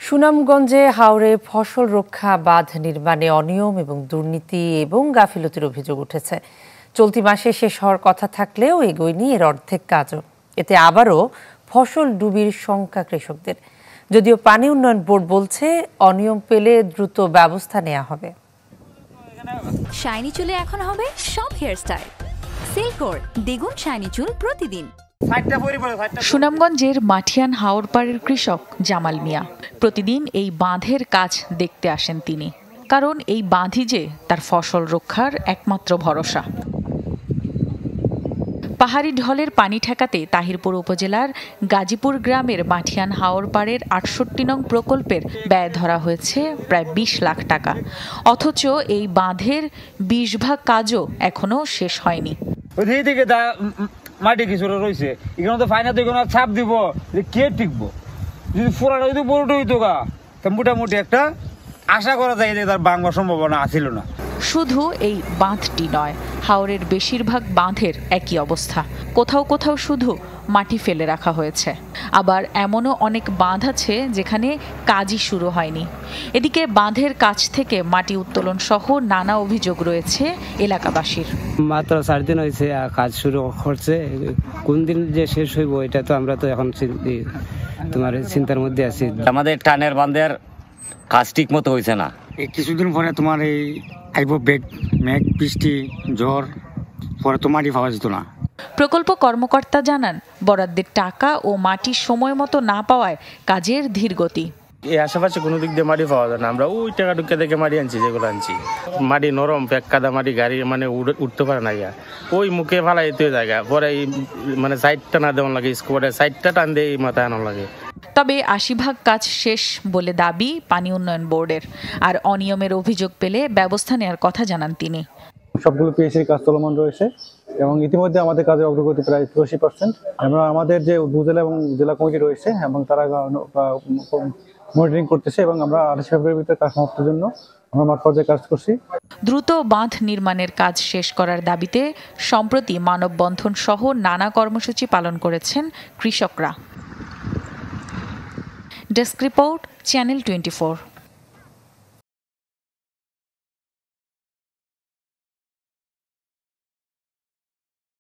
সুনামগঞ্জে হাওরে ফসল রক্ষা বাঁধ নির্মাণে অনিয়ম এবং দুর্নীতি এবং গাফিলতির অভিযোগ উঠেছে। চলতি মাসে শেষ হওয়ার কথা থাকলেও এগোয়নি এর অর্ধেক কাজও। এতে আবারও ফসল ডুবির শঙ্কা কৃষকদের। যদিও পানি উন্নয়ন বোর্ড বলছে অনিয়ম পেলে দ্রুত ব্যবস্থা নেওয়া হবে। শাইনি চুলে এখন হবে সব হেয়ারস্টাইল। সিল্কোর দ্বিগুণ শাইনি চুল প্রতিদিন। সুনামগঞ্জের মাঠিয়ান হাওরপাড়ের কৃষক জামাল মিয়া প্রতিদিন এই বাঁধের কাজ দেখতে আসেন তিনি, কারণ এই বাঁধই যে তার ফসল রক্ষার একমাত্র ভরসা। পাহাড়ি ঢলের পানি ঠেকাতে তাহিরপুর উপজেলার গাজীপুর গ্রামের মাঠিয়ান হাওরপাড়ের ৬৮ নং প্রকল্পের ব্যয় ধরা হয়েছে প্রায় ২০ লাখ টাকা। অথচ এই বাঁধের ২০ ভাগ কাজও এখনো শেষ হয়নি। মাটি কিছু রয়েছে এখানে তো ফাইনা তো এখানে ছাপ দিব যে কে টিকবো, যদি ফোরাটা যদি বড়টা হইতো গা তা মোটামুটি একটা আশা করা যায় যে তার ভাঙবার সম্ভাবনা আছিল না। শুধু এই বাঁধটি নয়, হাওরের বেশিরভাগ বাঁধের একই অবস্থা। কোথাও কোথাও শুধু মাটি ফেলে রাখা হয়েছে, আবার এমনও অনেক বাঁধ আছে যেখানে কাজই শুরু হয়নি। এদিকে বাঁধের কাছ থেকে মাটি উত্তোলন সহ নানা অভিযোগ রয়েছে এলাকাবাসীর। মাত্র ৪ দিন হয়েছে কাজ শুরু করছে, কোন দিন যে শেষ হইব এটা তো আমরা তো এখন তোমার চিন্তার মধ্যে আছি। আমাদের টানের বাঁধের কাজ ঠিক মতো হয়েছে না। কিছুদিন পরে তোমার এই আইব মেঘ বৃষ্টি ঝড় পরে তো মাটি পাওয়া যেত না। প্রকল্প কর্মকর্তা জানান, বরাদ্দের টাকা ও মাটি সময় মতো না পাওয়ায় কাজের ধীরগতি। এই আশেপাশে কোনো দিক দিয়ে মাটি পাওয়া যায় না। আমরা ওই টাকা টুকা দেখে মাটি আনছি, যেগুলো আনছি মাটি নরম প্যাক কাদা মাটি, গাড়ি মানে উঠতে পারে না। ওই মুখে ফালাই তো জায়গা পরে এই মানে সাইডটা না দেওয়া লাগে, স্কোয়ারে সাইডটা টান দিয়ে মাথায় আনা লাগে। তবে ৮০ ভাগ কাজ শেষ বলে দাবি পানি উন্নয়ন বোর্ডের। আর অনিয়মের অভিযোগ পেলে ব্যবস্থা নেওয়ার কথা জানান তিনি। সবগুলো পিএসসির কাজ চলমান রয়েছে এবং ইতিমধ্যে আমাদের কাজের অগ্রগতি প্রায় ৮০%। আমরা আমাদের যে উপজেলা এবং জেলা কমিটি রয়েছে এবং তারা মনিটরিং করতেছে এবং আমরা ২৮ ফেব্রুয়ারির ভিতরে কাজ সমাপ্তির জন্য আমরা মাঠ পর্যায়ে কাজ করছি। দ্রুত বাঁধ নির্মাণের কাজ শেষ করার দাবিতে সম্প্রতি মানববন্ধন সহ নানা কর্মসূচি পালন করেছেন কৃষকরা। Desk report, channel 24।